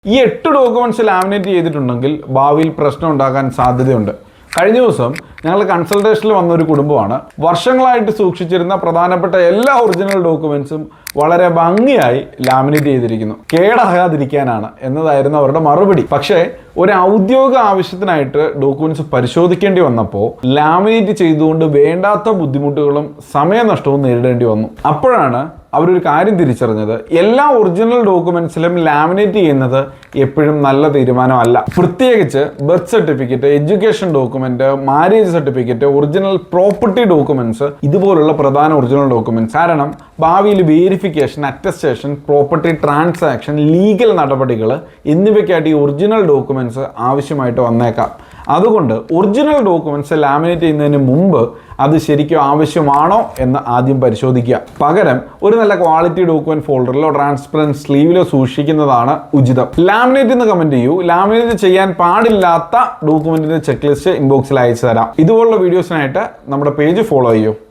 ഈ 8 documents laminate ചെയ്തിട്ടുണ്ടെങ്കിൽ ഭാവിയിൽ പ്രശ്നം ഉണ്ടാകാൻ സാധ്യതയുണ്ട്. കഴിഞ്ഞ ദിവസം ഞങ്ങൾ കൺസൾട്ടേഷനിൽ വന്ന ഒരു കുടുംബമാണ്. വർഷങ്ങളായിട്ട് സൂക്ഷിച്ചിരുന്ന പ്രധാനപ്പെട്ട എല്ലാ ഒറിജിനൽ ഡോക്യുമെന്റ്സും വളരെ ഭംഗിയായി ലാമിനേറ്റ് ചെയ്തിരിക്കുന്നു. കേടാകാതിരിക്കാനാണ് എന്നതായിരുന്നു അവരുടെ മറുപടി. പക്ഷേ ഒരു ഔദ്യോഗിക ആവശ്യത്തിനായിട്ട് ഡോക്യുമെന്റ്സ് പരിശോധിക്കേണ്ടി വന്നപ്പോൾ ലാമിനേറ്റ് ചെയ്തുകൊണ്ട് വേണ്ടാത്ത ബുദ്ധിമുട്ടുകളും സമയനഷ്ടവും നേരിടേണ്ടി വന്നു. അപ്പോഴാണ് അവരൊരു കാര്യം തിരിച്ചറിഞ്ഞത്, എല്ലാ ഒറിജിനൽ ഡോക്യുമെന്റ്സിലും ലാമിനേറ്റ് ചെയ്യുന്നത് എപ്പോഴും നല്ല തീരുമാനമല്ല. പ്രത്യേകിച്ച് birth certificate, education document, marriage certificate, original property documents, ഇതുപോലുള്ള പ്രധാന ഒറിജിനൽ ഡോക്യുമെന്റ്സ്. കാരണം ഭാവിയിൽ verification, attestation, property transaction, legal നടപടികൾ എന്നിവയ്ക്കായിട്ട് ഈ ഒറിജിനൽ ഡോക്യുമെന്റ്സ് ആവശ്യമായിട്ട് വന്നേക്കാം. അതുകൊണ്ട് ഒറിജിനൽ ഡോക്യുമെന്റ്സ് ലാമിനേറ്റ് ചെയ്യുന്നതിന് മുമ്പ് അത് ശരിക്കും ആവശ്യമാണോ എന്ന് ആദ്യം പരിശോധിക്കുക. പകരം ഒരു നല്ല ക്വാളിറ്റി ഡോക്യുമെന്റ് ഫോൾഡറിലോ ട്രാൻസ്പെറൻറ്റ് സ്ലീവിലോ സൂക്ഷിക്കുന്നതാണ് ഉചിതം. ലാമിനേറ്റ് എന്ന് കമന്റ് ചെയ്യൂ. ലാമിനേറ്റ് ചെയ്യാൻ പാടില്ലാത്ത ഡോക്യുമെന്റിന്റെ ചെക്ക് ലിസ്റ്റ് ഇൻബോക്സിൽ അയച്ചു തരാം. ഇതുപോലുള്ള വീഡിയോസിനായിട്ട് നമ്മുടെ പേജ് ഫോളോ ചെയ്യൂ.